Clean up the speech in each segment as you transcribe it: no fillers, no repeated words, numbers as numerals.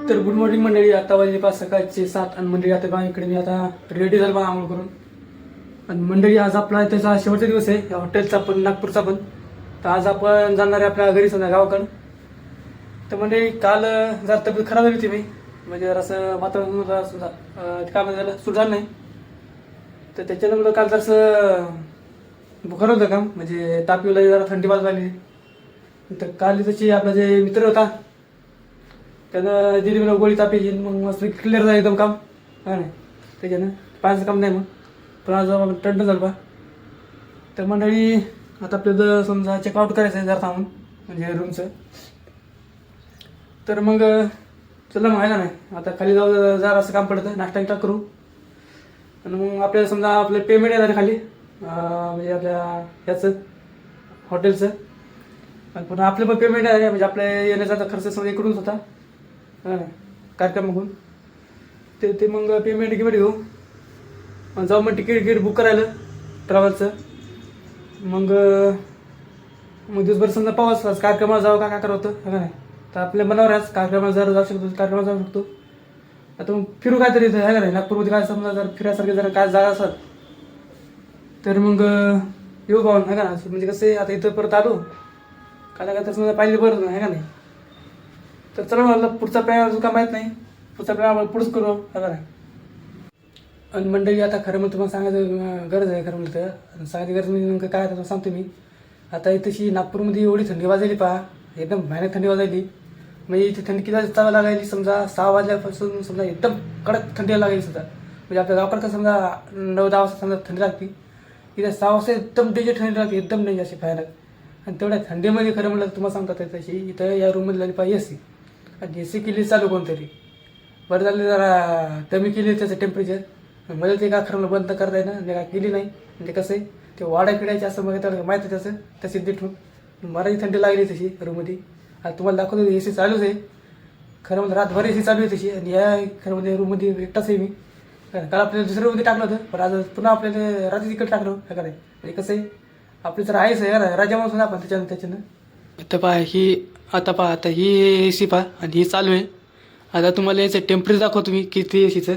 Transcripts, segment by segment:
तर good morning मंडळी. आता वाजले 5 सकाळचे 7 आणि मंडळी आता बघा इकडे मी आता रेडी झालो बघा आंघोळ करून. आणि मंडळी आज आपला त्याचा शेवटचा दिवस आहे या हॉटेलचा पण नागपूरचा पण. तर आज आपण जाणार आहे आपल्या घरी समजा गावाकडं. तर मंडळी काल जरा तब्येत खराब झाली होती मी, म्हणजे जरा असं वातावरण सुद्धा काय म्हणतात त्याला सूट झालं नाही. तर त्याच्यानंतर काल जरासं बुखार होतं काम, म्हणजे ताप येऊ लागली, जरा थंडी वाजू लागली. तर काल त्याची आपला जे मित्र होता त्यानं दिली मला गोळी तापी, मग मस्त क्लिअर झालं एकदम काम. हा नाही त्याच्यानं पाहायचं काम नाही मग, पण आज टंट झालं बा. तर मंडळी आता आपल्याला समजा चेकआउट करायचं आहे जरा थांबून, म्हणजे रूमचं. तर मग चला मग आहे ना, नाही आता खाली जाऊ जरा असं काम पडतं, नाश्ता गिटा करू आणि मग आपल्याला समजा आपलं पेमेंट येणार खाली, म्हणजे आपल्या ह्याचं हॉटेलचं. आणि पुन्हा आपलं पण पेमेंट आहे, म्हणजे आपल्या येण्याचा खर्च समजा इकडूनच होता कार्यक्रम बघून. ते मग पेमेंट गिमेंट घेऊ जाऊ, मग तिकीट बुक करायला ट्रॅव्हलचं. मग दिवसभर समजा पाऊस कार्यक्रमाला जाऊ काय करावं होतं का नाही. तर आपल्या मनावर आज कार्यक्रमाला जर जाऊ शकतो, कार्यक्रमाला जाऊ शकतो. आता मग फिरू काहीतरी इथं आहे का नाही, नागपूरमध्ये काय समजा जर फिरायसारखे जरा काय जागा असतात तर मग येऊ पाहून आहे का ना. म्हणजे कसं आहे आता इथं परत आलो काय तर समजा पाहिजे बरं नाही आहे का नाही. तर चला मला पुढचा प्लॅन अजून काय माहीत नाही, पुढचा प्लॅन आपण पुढंच करू का नाही. आणि मंडळी आता खरं मग तुम्हाला सांगायचं गरज आहे, खरं म्हणलं तर सांगायची गरज म्हणजे नेमकं काय आता सांगतो मी. आता इथेशी नागपूरमध्ये एवढी थंडी वाजायली पहा, एकदम भयानक थंडी वाजायली. म्हणजे इथे थंडी किती चालू लागायली समजा 6 वाजल्यापासून समजा एकदम कडक थंडी लागायली सुद्धा. म्हणजे आपल्या गावाकडं का समजा 9-10 वाजता समजा थंडी लागते, इथे 6 वाजता एकदम डेंजर थंडी लागते, एकदम डेंजर अशी भयानक. आणि तेवढ्या थंडीमध्ये खरं म्हटलं तुम्हाला सांगतात तशी इथं या रूममध्ये लागली पाहिजे एसी. आणि एसी केली चालू कोणतरी बरं झालं, जरा कमी केली त्याचं टेम्परेचर. मला ते का खरं बंद करता येईना, म्हणजे काय केली नाही. म्हणजे कसं आहे ते वाड्या किडायचे असं मग त्याला माहीत आहे त्याचं, तशी दिठून मला थंडी लागली तशी रूममध्ये. आता तुम्हाला दाखवतो ए सी चालूच आहे, खरं म्हणजे रातभर ए सी चालू आहे तशी. आणि या खरं म्हणजे रूममध्ये एकटाच आहे मी, काल आपल्याला दुसऱ्या रूममध्ये टाकलं होतं, पण आज पुन्हा आपल्याला रात्री तिकडे टाकलं काय काय. म्हणजे कसं आहे आपलं जर आहेच आहे ना राजा माणूस आपण त्याच्यानं. आता पहा आता ही ए सी पहा आणि ही चालू आहे. आता तुम्हाला याचं टेम्परेचर दाखवतो मी किती ए सीचं.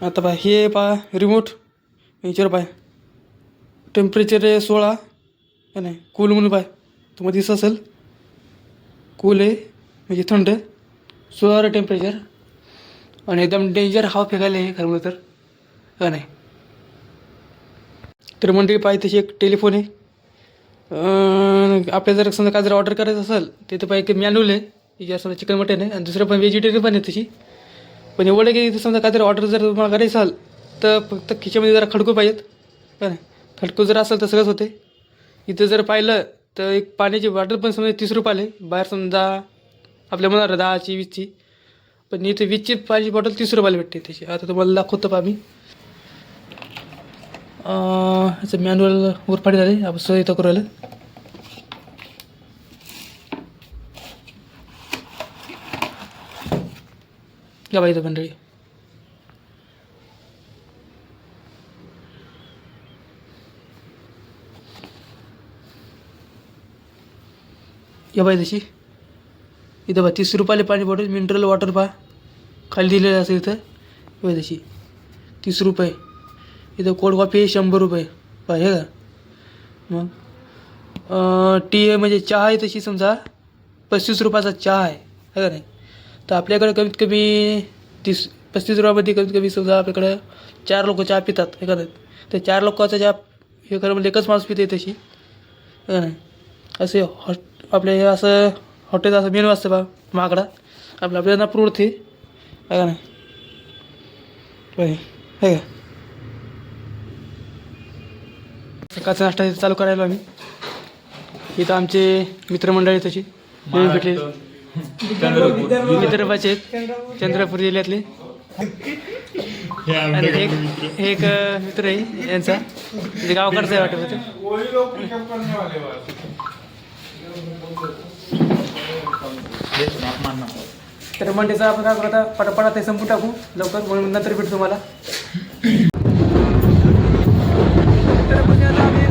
आता पहा हे पहा रिमोट याच्यावर पाय टेम्परेचर आहे 16 का नाही. कूल म्हणून पाय तुम्हाला दिसत असेल, कूल आहे म्हणजे थंड, 16 टेम्परेचर. आणि एकदम डेंजर हवा फेकायला आहे खरं तर का नाही. तर मंडळी पाहिजे तशी एक टेलिफोन आहे. आपल्याला जर समजा काय जर ऑर्डर करायचं असेल तिथं पाहिजे एक मॅन्युअल आहे, याच्यावर समजा चिकन मटन आहे आणि दुसरं पण व्हेजिटेरियन पण आहे तशी. पण एवढं की इथं समजा काहीतरी ऑर्डर जर तुम्हाला करायचं असेल तर फक्त खिच्यामध्ये जरा खडकू पाहिजेत का नाही. खडकू जर असेल तर सगळंच होते. इथं जर पाहिलं तर एक पाण्याची बॉटल पण समजा 30 रुपयाला, बाहेर समजा आपल्या मनावर 10ची 20ची, पण इथे 20ची पाण्याची बॉटल 30 रुपयाला भेटते त्याची. आता तुम्हाला दाखवतो पहा मी. ह्याचं मॅन्युअल उरफाटी झाले, आपण सोय इथं करू राहिलं. या बाई इथं मंडळी या बाई तशी इथं बा 30 रुपयाला पाणी बॉटल मिनरल वॉटर पहा खाली दिलेलं असेल इथं. बाई तशी 30 रुपये. इथं कोल्ड कॉफी 100 रुपये पहा हे का. मग टी आहे म्हणजे चहा आहे तशी समजा 35 रुपयाचा चहा आहे का नाही. तर आपल्याकडे कमीत कमी 35 रुपयामध्ये कमीत कमी समजा आपल्याकडे 4 लोक चहा पितात हे का नाही. तर 4 लोकांचा चहा हे खरं म्हणजे एकच माणूस पिते तशी का नाही. असे आपल्या हे असं हॉटेल असं मेनू असतं बा महागडा आपल्याला नागपूरवरती आहे का नाही. हे का सकाळचा नाश्ता चालू करायला आम्ही. इथं आमचे मित्रमंडळी तशी भेटले विदर्भाचे चंद्रपूर जिल्ह्यातले. आणि एक मित्र आहे यांचा, म्हणजे गावकडचा आहे वाटत होतं. तर मंडीचा आपण काय आता पटापटा ते संपून टाकू लवकर, म्हणून नंतर भेटू तुम्हाला. तर म्हणजे आता आम्ही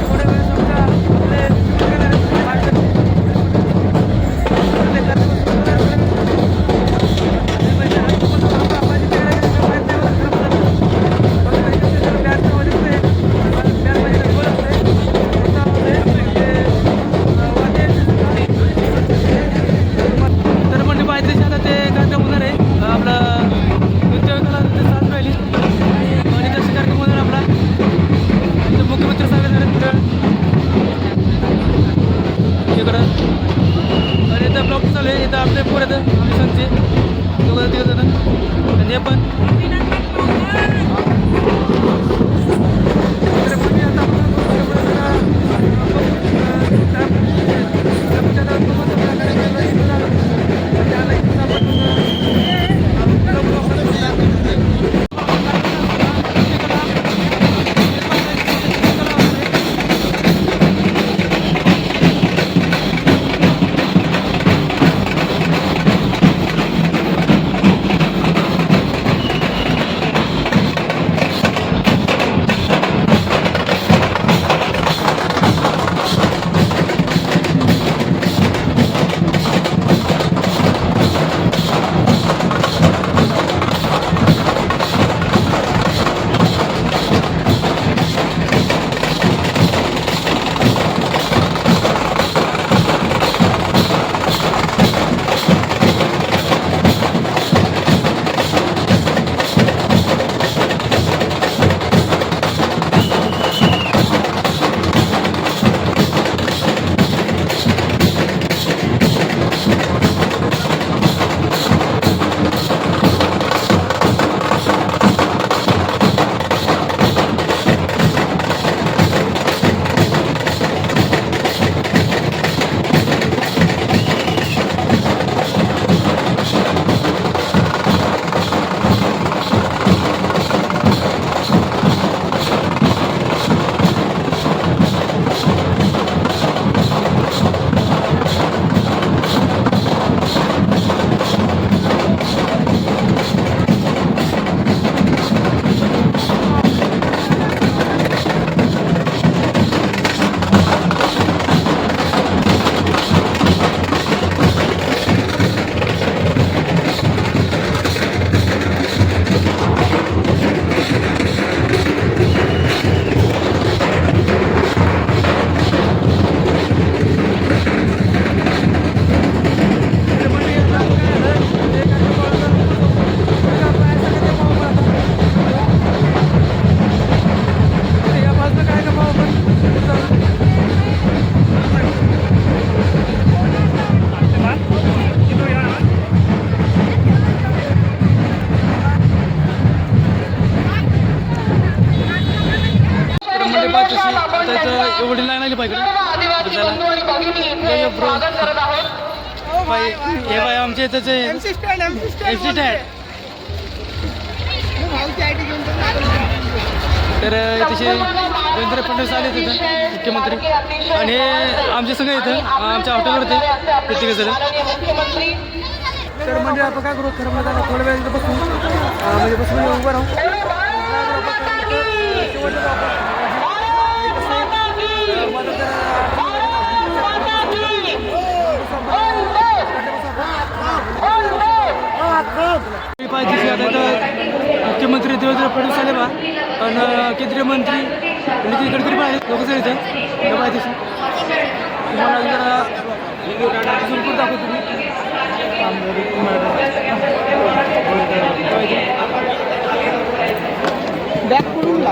थोड्या वेळ समजा आपले पोरं मिशनचे दोघं तिघ जण आणि हे पण एवढी लाईन आली पाहिजे हे बाय आमच्या इथंचे एमसी स्टँड तर तसे देवेंद्र फडणवीस आले तिथं मुख्यमंत्री आणि हे आमचे सगळे इथं आमच्या हॉटेलवर होते प्रत्येक जण तर म्हणजे आपण काय करू खरं म्हणजे थोड्या वेळ इथं बसू म्हणजे बसून उभं राहू मुख्यमंत्री देवेंद्र फडणवीस आले बा पण केंद्रीय मंत्री नितीन गडकरी पण आहेत लोक इथं पाहिजे तुम्हाला जरा सुरपूर दाखवतो बॅग पडून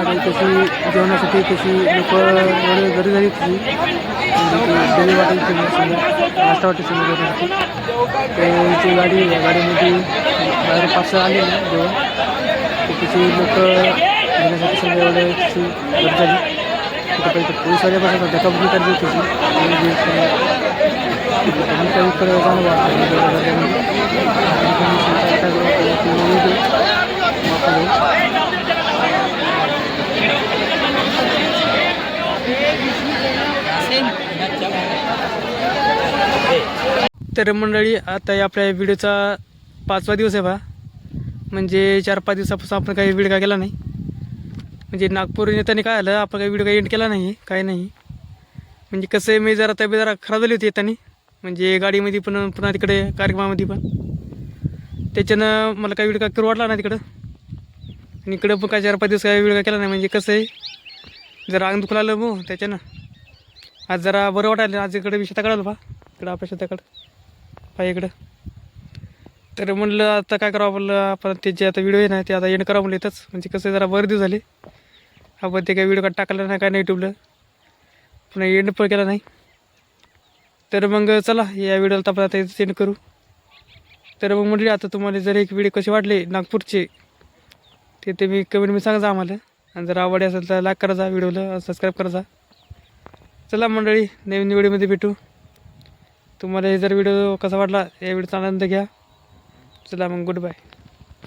जेवणासाठी तशी लोक एवढे घरी झाली तशी डेली वाटेल नाश्ता वाटेल जेवणासाठी त्यांची गाडी गाडीमध्ये बाहेर पाचशे आले ना जेवण तशी लोक घेण्यासाठी सगळं एवढे तशी गर्दी झाली कुठं पोलिसवाल्या बघा धक्काबुक्की करते त्याची तर मंडळी आता आपल्या व्हिडिओचा 5वा दिवस आहे बा. म्हणजे 4-5 दिवसापासून आपण काही व्हिडिओ काय केला नाही. म्हणजे नागपूर येताना काय आलं आपण काही व्हिडिओ काही एंड केला नाही काय नाही. म्हणजे कसं आहे मी जरा तब्येत जरा खराब झाली होती येताना. म्हणजे गाडीमध्ये पण पुन्हा तिकडे कार्यक्रमामध्ये पण त्याच्यानं मला काही व्हिडिओ काय करू वाटला नाही तिकडं. आणि इकडं पण काय 4-5 दिवस काही व्हिडिओ काय केला नाही. म्हणजे कसं आहे जरा अंग दुखलं आलं मग त्याच्यानं आज जरा बरं वाटायला. आज इकडे शेताकडं आलं बा इकडं आपल्या शेताकडं पाय इकडं. तर म्हणलं आता काय करावं म्हणलं आपण ते जे आता व्हिडिओ आहे ना ते आता एंड करावं म्हणलं इथंच. म्हणजे कसं जरा बरं दिवस झाले आपण ते काही व्हिडिओ काय टाकलं नाही काय नाही यूट्यूबला पुन्हा एंड पण केला नाही. तर मग चला या व्हिडिओला आपण आता सेंड करू. तर मग म्हटले आता तुम्हाला जर एक व्हिडिओ कसे वाटले नागपूरचे ते तुम्ही कमेंटमध्ये सांगा आम्हाला. आणि जर आवडले असेल तर लाईक करा व्हिडिओला सबस्क्राईब करा. चला मंडळी नवीन व्हिडिओमध्ये भेटू. तुम्हाला हे जर व्हिडिओ कसा वाटला या व्हिडिओचा आनंद घ्या. चला मग गुड बाय.